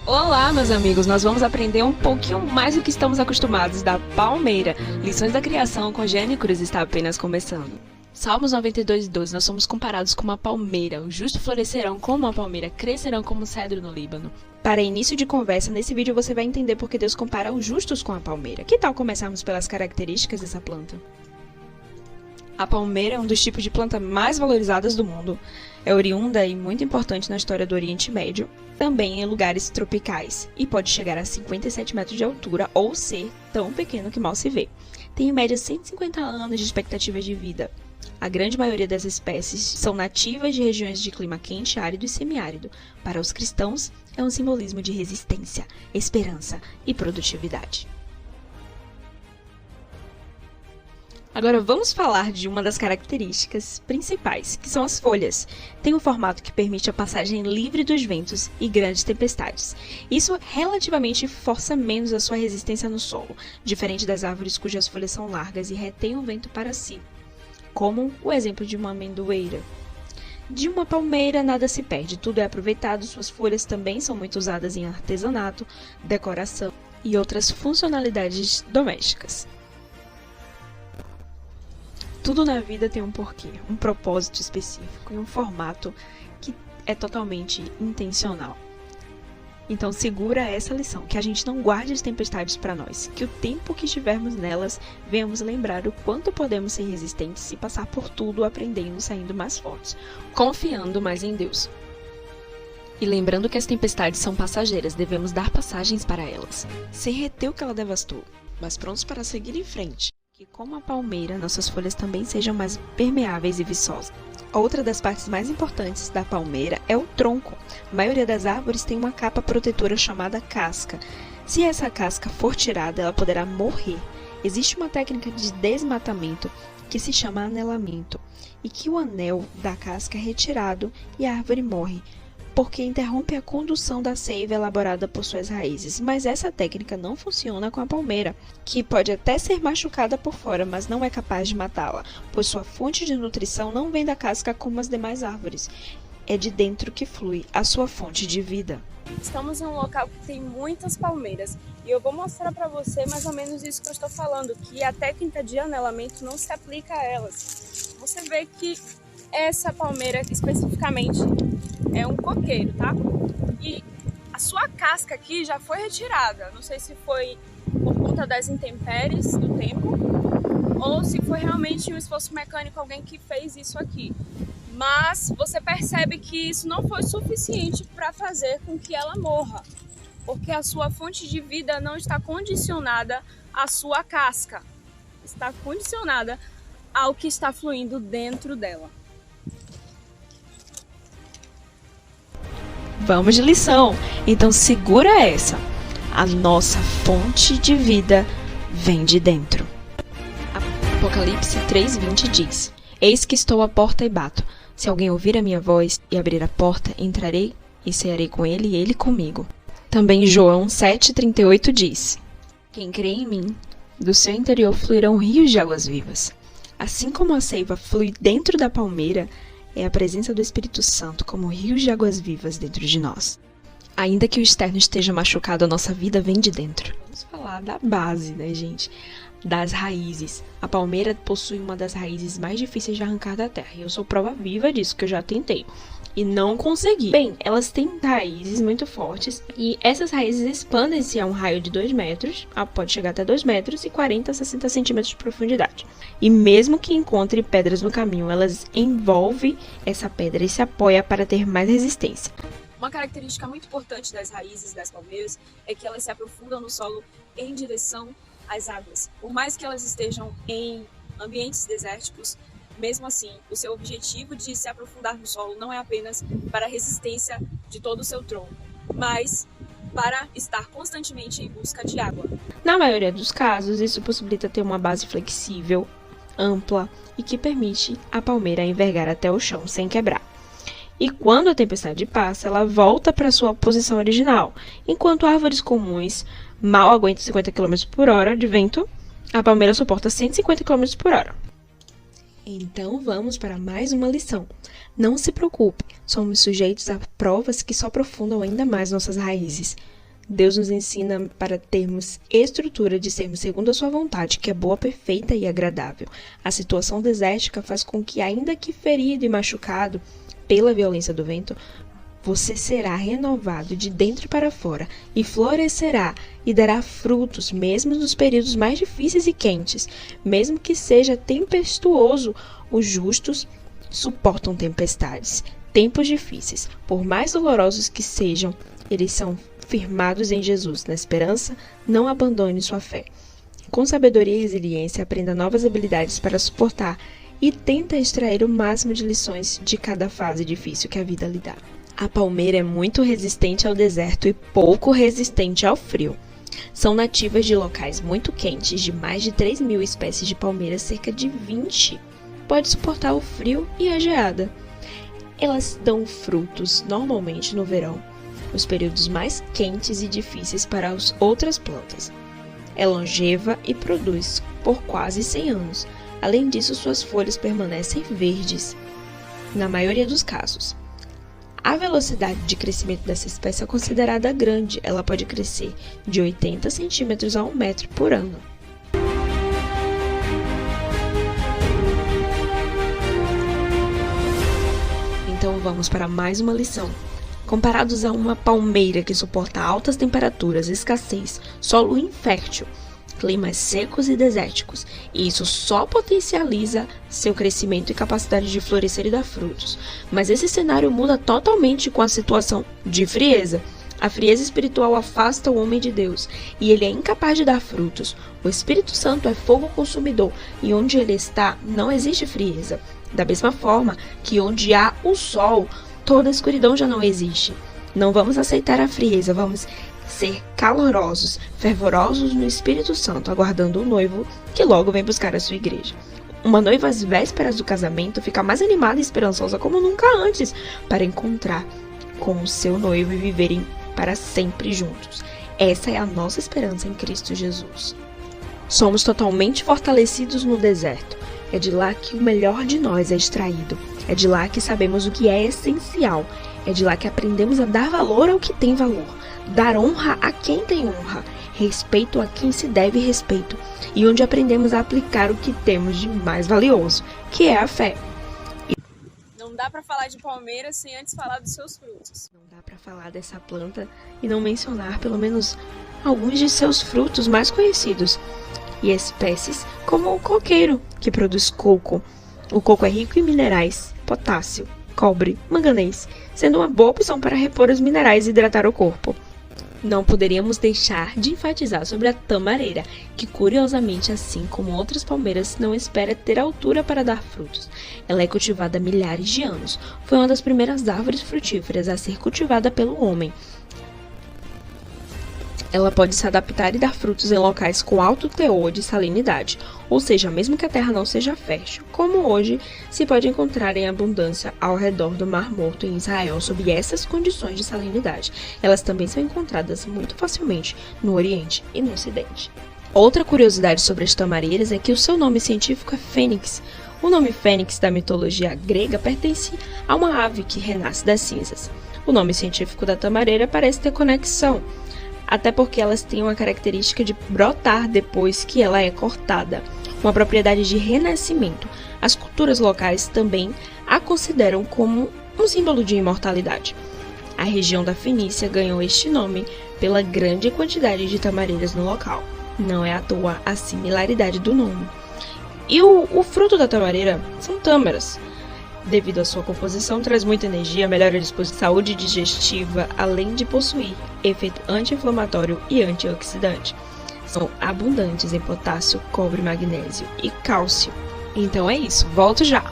Olá, meus amigos! Nós vamos aprender um pouquinho mais do que estamos acostumados da palmeira. Lições da criação com Gênio Cruz está apenas começando. Salmos 92:12. Nós somos comparados com uma palmeira. Os justos florescerão como uma palmeira, crescerão como um cedro no Líbano. Para início de conversa, nesse vídeo você vai entender por que Deus compara os justos com a palmeira. Que tal começarmos pelas características dessa planta? A palmeira é um dos tipos de planta mais valorizados do mundo. É oriunda e muito importante na história do Oriente Médio, também em lugares tropicais, e pode chegar a 57 metros de altura ou ser tão pequeno que mal se vê. Tem em média 150 anos de expectativa de vida. A grande maioria das espécies são nativas de regiões de clima quente, árido e semiárido. Para os cristãos, é um simbolismo de resistência, esperança e produtividade. Agora vamos falar de uma das características principais, que são as folhas. Tem um formato que permite a passagem livre dos ventos e grandes tempestades. Isso relativamente força menos a sua resistência no solo, diferente das árvores cujas folhas são largas e retêm o vento para si, como o exemplo de uma amendoeira. De uma palmeira nada se perde, tudo é aproveitado, suas folhas também são muito usadas em artesanato, decoração e outras funcionalidades domésticas. Tudo na vida tem um porquê, um propósito específico e um formato que é totalmente intencional. Então segura essa lição, que a gente não guarde as tempestades para nós, que o tempo que estivermos nelas, venhamos lembrar o quanto podemos ser resistentes e passar por tudo aprendendo, saindo mais fortes, confiando mais em Deus. E lembrando que as tempestades são passageiras, devemos dar passagens para elas, sem reter o que ela devastou, mas prontos para seguir em frente. Que como a palmeira, nossas folhas também sejam mais permeáveis e viçosas. Outra das partes mais importantes da palmeira é o tronco. A maioria das árvores tem uma capa protetora chamada casca. Se essa casca for tirada, ela poderá morrer. Existe uma técnica de desmatamento que se chama anelamento, e que o anel da casca é retirado e a árvore morre, porque interrompe a condução da seiva elaborada por suas raízes. Mas essa técnica não funciona com a palmeira, que pode até ser machucada por fora, mas não é capaz de matá-la, pois sua fonte de nutrição não vem da casca como as demais árvores. É de dentro que flui a sua fonte de vida. Estamos em um local que tem muitas palmeiras e eu vou mostrar para você mais ou menos isso que eu estou falando, que a técnica de anelamento não se aplica a elas. Você vê que essa palmeira especificamente é um coqueiro, tá? E a sua casca aqui já foi retirada. Não sei se foi por conta das intempéries do tempo ou se foi realmente um esforço mecânico, alguém que fez isso aqui. Mas você percebe que isso não foi suficiente para fazer com que ela morra, porque a sua fonte de vida não está condicionada à sua casca, está condicionada ao que está fluindo dentro dela. Vamos de lição, então segura essa. A nossa fonte de vida vem de dentro. Apocalipse 3:20 diz: Eis que estou à porta e bato. Se alguém ouvir a minha voz e abrir a porta, entrarei e cearei com ele e ele comigo. Também João 7:38 diz: Quem crê em mim, do seu interior fluirão rios de águas vivas. Assim como a seiva flui dentro da palmeira, é a presença do Espírito Santo como rios de águas vivas dentro de nós. Ainda que o externo esteja machucado, a nossa vida vem de dentro. Vamos falar da base, né, gente? Das raízes. A palmeira possui uma das raízes mais difíceis de arrancar da terra. E eu sou prova viva disso, que eu já tentei. E não consegui. Bem, elas têm raízes muito fortes. E essas raízes expandem-se a um raio de 2 metros. Pode chegar até 2 metros e 40 a 60 centímetros de profundidade. E mesmo que encontre pedras no caminho, elas envolvem essa pedra e se apoia para ter mais resistência. Uma característica muito importante das raízes das palmeiras é que elas se aprofundam no solo em direção às águas. Por mais que elas estejam em ambientes desérticos, mesmo assim, o seu objetivo de se aprofundar no solo não é apenas para a resistência de todo o seu tronco, mas para estar constantemente em busca de água. Na maioria dos casos, isso possibilita ter uma base flexível, ampla e que permite a palmeira envergar até o chão sem quebrar. E quando a tempestade passa, ela volta para sua posição original, enquanto árvores comuns mal aguentam 50 km por hora de vento, a palmeira suporta 150 km por hora. Então vamos para mais uma lição. Não se preocupe, somos sujeitos a provas que só aprofundam ainda mais nossas raízes. Deus nos ensina para termos estrutura de sermos segundo a sua vontade, que é boa, perfeita e agradável. A situação desértica faz com que, ainda que ferido e machucado pela violência do vento, você será renovado de dentro para fora e florescerá e dará frutos, mesmo nos períodos mais difíceis e quentes. Mesmo que seja tempestuoso, os justos suportam tempestades. Tempos difíceis, por mais dolorosos que sejam, eles são firmados em Jesus. Na esperança, não abandone sua fé. Com sabedoria e resiliência, aprenda novas habilidades para suportar e tenta extrair o máximo de lições de cada fase difícil que a vida lhe dá. A palmeira é muito resistente ao deserto e pouco resistente ao frio. São nativas de locais muito quentes, de mais de 3.000 espécies de palmeiras, cerca de 20 pode suportar o frio e a geada. Elas dão frutos normalmente no verão, os períodos mais quentes e difíceis para as outras plantas. É longeva e produz por quase 100 anos. Além disso, suas folhas permanecem verdes, na maioria dos casos. A velocidade de crescimento dessa espécie é considerada grande. Ela pode crescer de 80 centímetros a 1 metro por ano. Então vamos para mais uma lição. Comparados a uma palmeira que suporta altas temperaturas, escassez, solo infértil, climas secos e desérticos, e isso só potencializa seu crescimento e capacidade de florescer e dar frutos. Mas esse cenário muda totalmente com a situação de frieza. A frieza espiritual afasta o homem de Deus, e ele é incapaz de dar frutos. O Espírito Santo é fogo consumidor, e onde ele está, não existe frieza. Da mesma forma que onde há o sol, toda a escuridão já não existe. Não vamos aceitar a frieza, vamos ser calorosos, fervorosos no Espírito Santo, aguardando o noivo que logo vem buscar a sua igreja. Uma noiva às vésperas do casamento fica mais animada e esperançosa como nunca antes para encontrar com o seu noivo e viverem para sempre juntos. Essa é a nossa esperança em Cristo Jesus. Somos totalmente fortalecidos no deserto. É de lá que o melhor de nós é extraído. É de lá que sabemos o que é essencial. É de lá que aprendemos a dar valor ao que tem valor. Dar honra a quem tem honra, respeito a quem se deve respeito, e onde aprendemos a aplicar o que temos de mais valioso, que é a fé. Não dá para falar de palmeira sem antes falar dos seus frutos. Não dá para falar dessa planta e não mencionar pelo menos alguns de seus frutos mais conhecidos, e espécies como o coqueiro, que produz coco. O coco é rico em minerais, potássio, cobre, manganês, sendo uma boa opção para repor os minerais e hidratar o corpo. Não poderíamos deixar de enfatizar sobre a tamareira, que curiosamente, assim como outras palmeiras, não espera ter altura para dar frutos. Ela é cultivada há milhares de anos. Foi uma das primeiras árvores frutíferas a ser cultivada pelo homem. Ela pode se adaptar e dar frutos em locais com alto teor de salinidade, ou seja, mesmo que a terra não seja fértil, como hoje se pode encontrar em abundância ao redor do Mar Morto em Israel sob essas condições de salinidade. Elas também são encontradas muito facilmente no Oriente e no Ocidente. Outra curiosidade sobre as tamareiras é que o seu nome científico é fênix. O nome fênix da mitologia grega pertence a uma ave que renasce das cinzas. O nome científico da tamareira parece ter conexão, até porque elas têm uma característica de brotar depois que ela é cortada, uma propriedade de renascimento. As culturas locais também a consideram como um símbolo de imortalidade. A região da Fenícia ganhou este nome pela grande quantidade de tamareiras no local. Não é à toa a similaridade do nome. E o fruto da tamareira são tâmaras. Devido à sua composição, traz muita energia, melhora a disposição, saúde digestiva, além de possuir efeito anti-inflamatório e antioxidante. São abundantes em potássio, cobre, magnésio e cálcio. Então é isso, volto já!